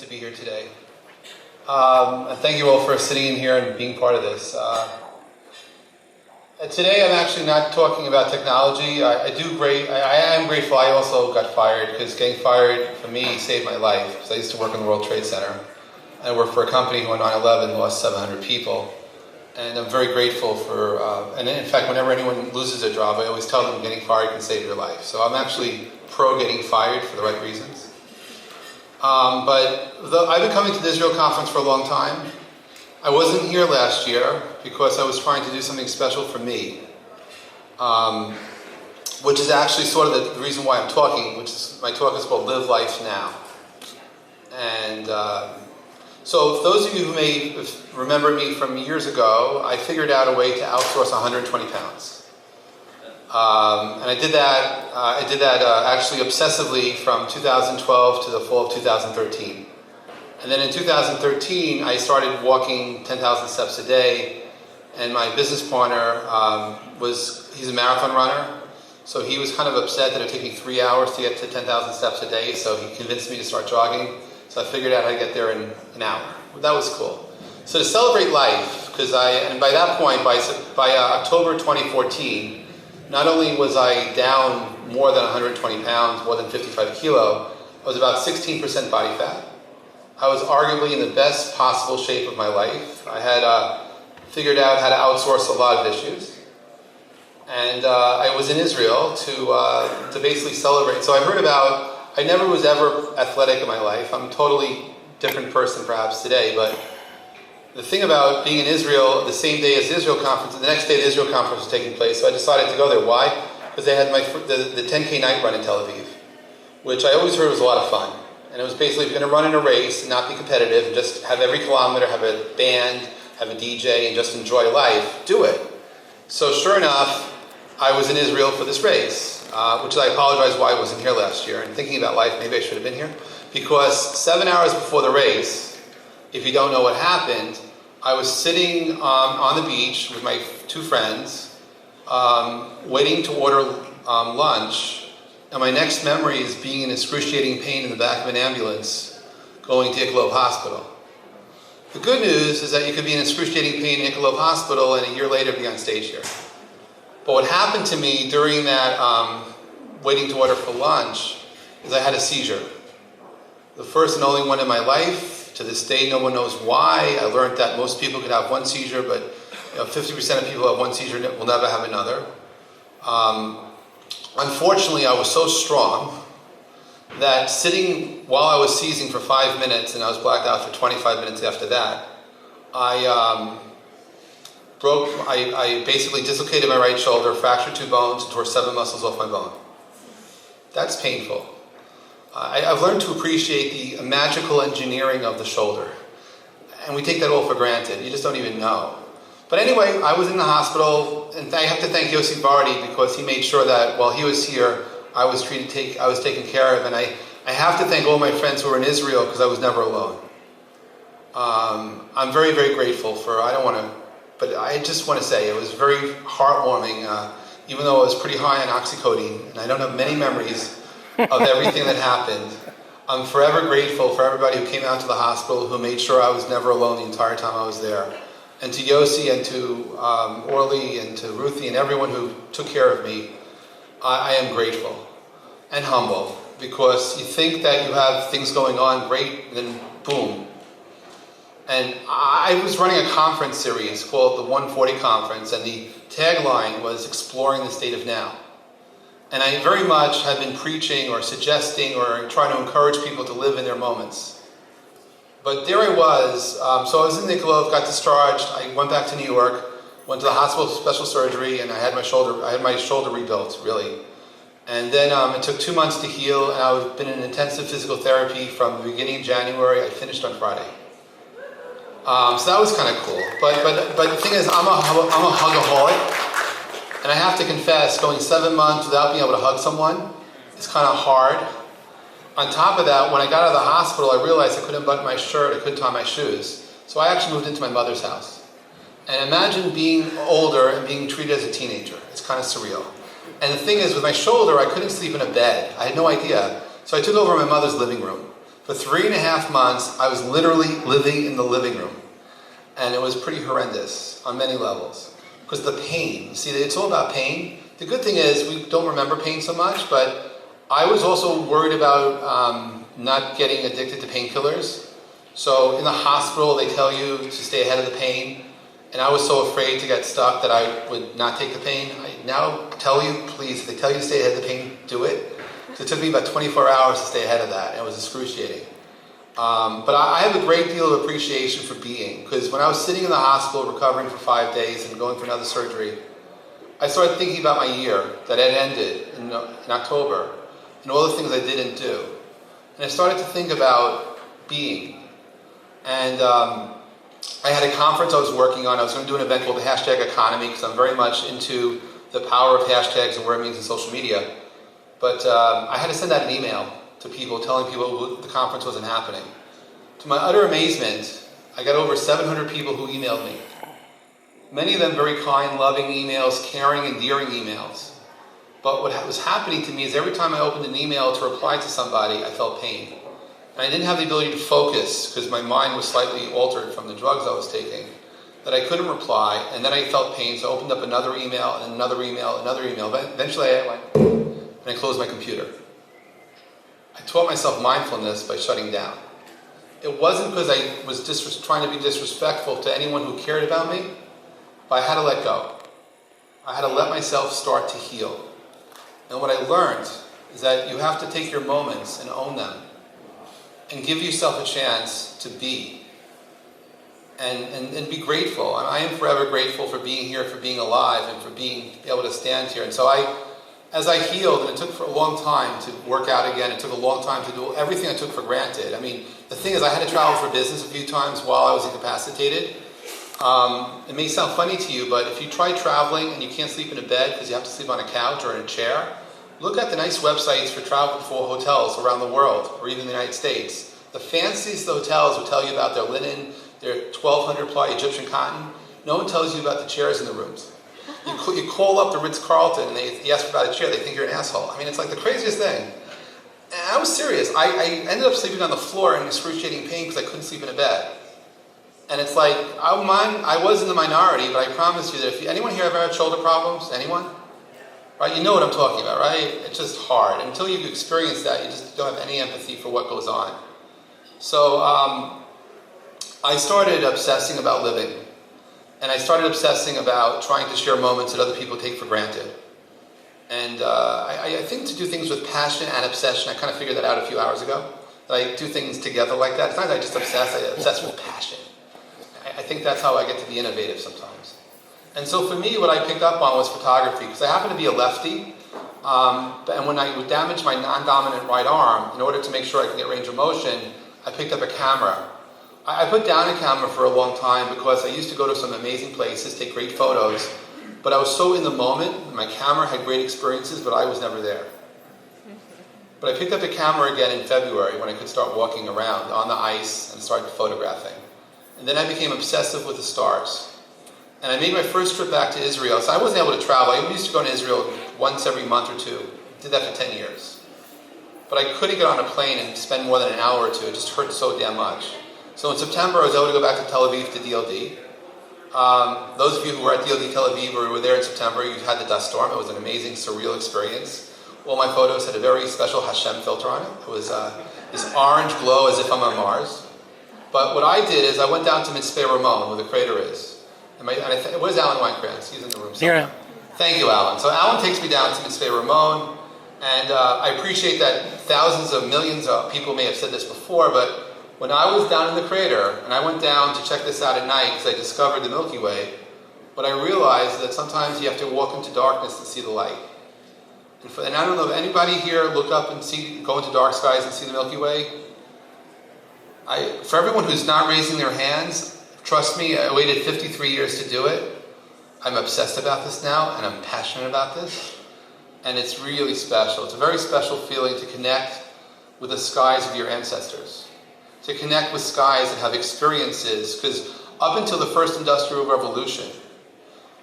be here today. And thank you all for sitting in here and being part of this. Today I'm actually not talking about technology. I am grateful. I also got fired because getting fired for me saved my life. Because I used to work in the World Trade Center. I worked for a company who on 9/11 lost 700 people. And I'm very grateful for, and in fact, whenever anyone loses a job, I always tell them getting fired can save your life. So I'm actually pro getting fired for the right reasons. I've been coming to the Israel conference for a long time. I wasn't here last year because I was trying to do something special for me, which is actually sort of the reason why I'm talking, my talk is called Live Life Now. And so those of you who may remember me from years ago, I figured out a way to outsource 120 pounds. And I did that actually obsessively from 2012 to the fall of 2013. And then in 2013, I started walking 10,000 steps a day. And my business partner he's a marathon runner. So he was kind of upset that it would take me 3 hours to get to 10,000 steps a day. So he convinced me to start jogging. So I figured out how to get there in an hour. That was cool. So to celebrate life, and by that point, by October 2014, not only was I down more than 120 pounds, more than 55 kilo, I was about 16% body fat. I was arguably in the best possible shape of my life. I had figured out how to outsource a lot of issues. And I was in Israel to basically celebrate. So I never was ever athletic in my life. I'm a totally different person perhaps today, but the thing about being in Israel the same day as the Israel conference, the next day the Israel conference was taking place, so I decided to go there. Why? Because they had the 10K night run in Tel Aviv, which I always heard was a lot of fun. And it was basically, if you're going to run in a race and not be competitive, and just have every kilometer, have a band, have a DJ, and just enjoy life, do it. So sure enough, I was in Israel for this race, which I apologize why I wasn't here last year. And thinking about life, maybe I should have been here. Because 7 hours before the race, if you don't know what happened, I was sitting on the beach with my two friends, waiting to order lunch. And my next memory is being in excruciating pain in the back of an ambulance going to Iqlov Hospital. The good news is that you could be in excruciating pain in Iqlov Hospital and a year later be on stage here. But what happened to me during that waiting to order for lunch is I had a seizure. The first and only one in my life. To this day, no one knows why. I learned that most people could have one seizure, but 50% of people who have one seizure will never have another. Unfortunately, I was so strong that sitting while I was seizing for 5 minutes, and I was blacked out for 25 minutes after that, I basically dislocated my right shoulder, fractured 2 bones, and tore 7 muscles off my bone. That's painful. I've learned to appreciate the magical engineering of the shoulder. And we take that all for granted. You just don't even know. But anyway, I was in the hospital, and I have to thank Yossi Bardi because he made sure that while he was here, I was taken care of. And I have to thank all my friends who were in Israel because I was never alone. I'm very, very grateful but I just want to say it was very heartwarming, even though I was pretty high on oxycodone, and I don't have many memories of everything that happened. I'm forever grateful for everybody who came out to the hospital, who made sure I was never alone the entire time I was there. And to Yossi and to Orly and to Ruthie and everyone who took care of me, I am grateful and humble, because you think that you have things going on great, and then boom. And I was running a conference series called the 140 Conference, and the tagline was Exploring the State of Now. And I very much have been preaching or suggesting or trying to encourage people to live in their moments. But there I was. So I was in Iqlov, got discharged. I went back to New York, went to the hospital for special surgery, and I had my shoulder rebuilt, really. And then it took 2 months to heal, and I've been in intensive physical therapy from the beginning of January. I finished on Friday. So that was kind of cool. But the thing is, I'm a hugaholic. And I have to confess, going 7 months without being able to hug someone is kind of hard. On top of that, when I got out of the hospital, I realized I couldn't button my shirt, I couldn't tie my shoes. So I actually moved into my mother's house. And imagine being older and being treated as a teenager. It's kind of surreal. And the thing is, with my shoulder, I couldn't sleep in a bed. I had no idea. So I took over my mother's living room. For 3.5 months, I was literally living in the living room. And it was pretty horrendous on many levels. Because the pain, see, it's all about pain. The good thing is we don't remember pain so much, but I was also worried about not getting addicted to painkillers. So in the hospital, they tell you to stay ahead of the pain. And I was so afraid to get stuck that I would not take the pain. I now tell you, please, if they tell you to stay ahead of the pain, do it. So it took me about 24 hours to stay ahead of that. And it was excruciating. But I have a great deal of appreciation for being, because when I was sitting in the hospital recovering for 5 days and going for another surgery, I started thinking about my year that had ended in October and all the things I didn't do. And I started to think about being. And I had a conference I was working on. I was going to do an event called the Hashtag Economy, because I'm very much into the power of hashtags and what it means in social media. But I had to send out an email to people, telling people the conference wasn't happening. To my utter amazement, I got over 700 people who emailed me. Many of them very kind, loving emails, caring, endearing emails. But what was happening to me is every time I opened an email to reply to somebody, I felt pain. And I didn't have the ability to focus because my mind was slightly altered from the drugs I was taking, that I couldn't reply, and then I felt pain, so I opened up another email, and another email, another email. But eventually I went, and I closed my computer. I taught myself mindfulness by shutting down. It wasn't because I was trying to be disrespectful to anyone who cared about me, but I had to let go. I had to let myself start to heal. And what I learned is that you have to take your moments and own them and give yourself a chance to be and be grateful. And I am forever grateful for being here, for being alive, and for being able to stand here. And so as I healed, and it took for a long time to work out again, it took a long time to do everything I took for granted. I mean, the thing is, I had to travel for business a few times while I was incapacitated. It may sound funny to you, but if you try traveling and you can't sleep in a bed because you have to sleep on a couch or in a chair, look at the nice websites for travel for hotels around the world, or even the United States. The fanciest hotels will tell you about their linen, their 1,200 ply Egyptian cotton. No one tells you about the chairs in the rooms. You call up the Ritz-Carlton and they ask about a chair, they think you're an asshole. I mean, it's like the craziest thing. And I was serious. I ended up sleeping on the floor in excruciating pain because I couldn't sleep in a bed. And it's like, I was in the minority, but I promise you that if anyone here ever had shoulder problems, anyone? Right, you know what I'm talking about, right? It's just hard. Until you experience that, you just don't have any empathy for what goes on. So I started obsessing about living. And I started obsessing about trying to share moments that other people take for granted. And I think to do things with passion and obsession, I kind of figured that out a few hours ago. That I do things together like that. It's not that I just obsess, I obsess with passion. I think that's how I get to be innovative sometimes. And so for me, what I picked up on was photography, because I happen to be a lefty. And when I would damage my non-dominant right arm, in order to make sure I can get range of motion, I picked up a camera. I put down a camera for a long time because I used to go to some amazing places, take great photos, but I was so in the moment. My camera had great experiences, but I was never there. But I picked up a camera again in February when I could start walking around on the ice and started photographing. And then I became obsessive with the stars. And I made my first trip back to Israel. So I wasn't able to travel. I used to go to Israel once every month or two. Did that for 10 years. But I couldn't get on a plane and spend more than an hour or two. It just hurt so damn much. So in September, I was able to go back to Tel Aviv to DLD. Those of you who were at DLD Tel Aviv or were there in September, you had the dust storm. It was an amazing, surreal experience. All my photos had a very special Hashem filter on it. It was this orange glow as if I'm on Mars. But what I did is I went down to Mitzveh Ramon, where the crater is. Where's Alan Weinkrantz? He's in the room somewhere. Here. Thank you, Alan. So Alan takes me down to Mitzveh Ramon, and I appreciate that thousands of millions of people may have said this before, but when I was down in the crater, and I went down to check this out at night because I discovered the Milky Way, what I realized is that sometimes you have to walk into darkness to see the light. And I don't know if anybody here look up and go into dark skies and see the Milky Way. For everyone who's not raising their hands, trust me, I waited 53 years to do it. I'm obsessed about this now, and I'm passionate about this. And it's really special. It's a very special feeling to connect with the skies of your ancestors. To connect with skies that have experiences, because up until the first Industrial Revolution,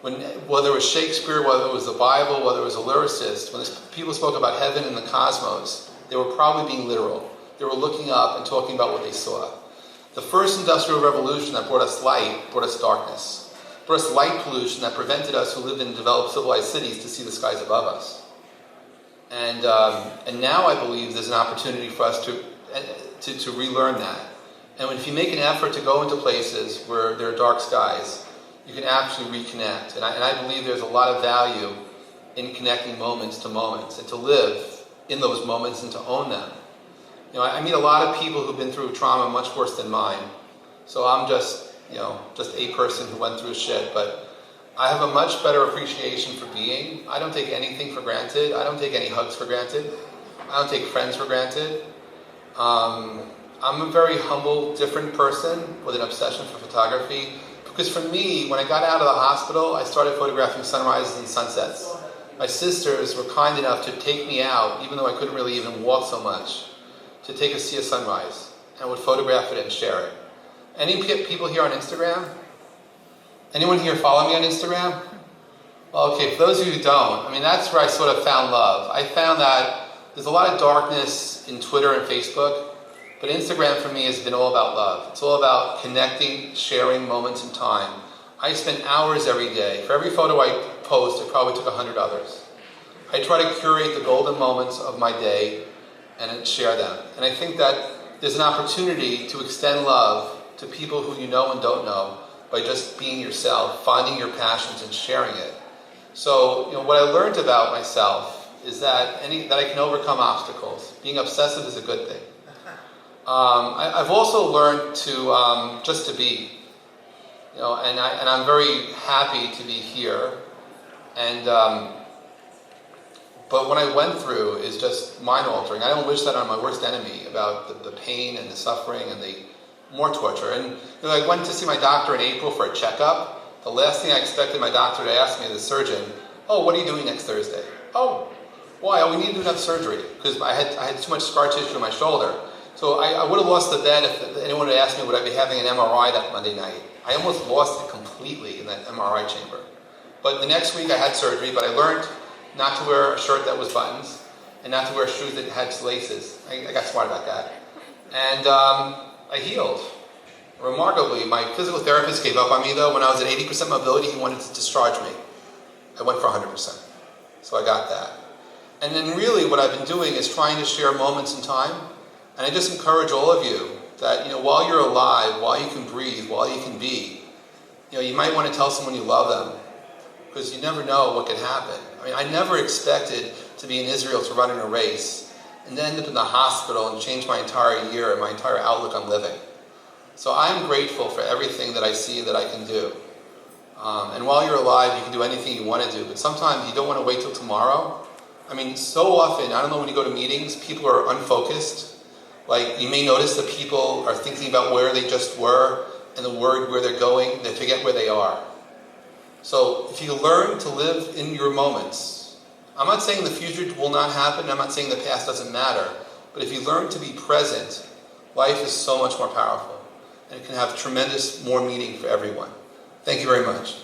whether it was Shakespeare, whether it was the Bible, whether it was a lyricist, when people spoke about heaven and the cosmos, they were probably being literal. they were looking up and talking about what they saw. The first industrial revolution that brought us light brought us darkness. Brought us light pollution that prevented us who lived in developed civilized cities to see the skies above us. And now I believe there's an opportunity for us to relearn that. And if you make an effort to go into places where there are dark skies, you can actually reconnect. And I believe there's a lot of value in connecting moments to moments and to live in those moments and to own them. You know, I meet a lot of people who've been through trauma much worse than mine. So I'm just a person who went through shit. But I have a much better appreciation for being. I don't take anything for granted. I don't take any hugs for granted. I don't take friends for granted. I'm a very humble, different person with an obsession for photography. Because for me, when I got out of the hospital, I started photographing sunrises and sunsets. My sisters were kind enough to take me out, even though I couldn't really even walk so much, to see a sunrise, and would photograph it and share it. Any people here on Instagram? Anyone here follow me on Instagram? Well, okay, for those of you who don't, I mean, that's where I sort of found love. I found that there's a lot of darkness in Twitter and Facebook, but Instagram for me has been all about love. It's all about connecting, sharing moments in time. I spend hours every day. For every photo I post, I probably took 100 others. I try to curate the golden moments of my day and share them. And I think that there's an opportunity to extend love to people who you know and don't know by just being yourself, finding your passions and sharing it. So, what I learned about myself is that I can overcome obstacles. Being obsessive is a good thing. I've also learned to just to be, and I'm very happy to be here. And but what I went through is just mind-altering. I don't wish that on my worst enemy, about the pain and the suffering and the more torture. And I went to see my doctor in April for a checkup. The last thing I expected my doctor to ask me, the surgeon, "Oh, what are you doing next Thursday?" "Oh, why? Oh, we need to do another surgery," because I had too much scar tissue in my shoulder. So I would have lost the bet if anyone had asked me would I be having an MRI that Monday night. I almost lost it completely in that MRI chamber. But the next week I had surgery, but I learned not to wear a shirt that was buttons and not to wear shoes that had laces. I got smart about that. And I healed. Remarkably, my physical therapist gave up on me though. When I was at 80% mobility, he wanted to discharge me. I went for 100%. So I got that. And then really what I've been doing is trying to share moments in time. And I just encourage all of you that, while you're alive, while you can breathe, while you can be, you might want to tell someone you love them, because you never know what could happen. I mean, I never expected to be in Israel to run in a race and then end up in the hospital and change my entire year and my entire outlook on living. So I'm grateful for everything that I see that I can do. And while you're alive, you can do anything you want to do, but sometimes you don't want to wait till tomorrow. I mean, so often, I don't know, when you go to meetings, people are unfocused. Like, you may notice that people are thinking about where they just were and the word where they're going, they forget where they are. So if you learn to live in your moments, I'm not saying the future will not happen, I'm not saying the past doesn't matter, but if you learn to be present, life is so much more powerful and it can have tremendous more meaning for everyone. Thank you very much.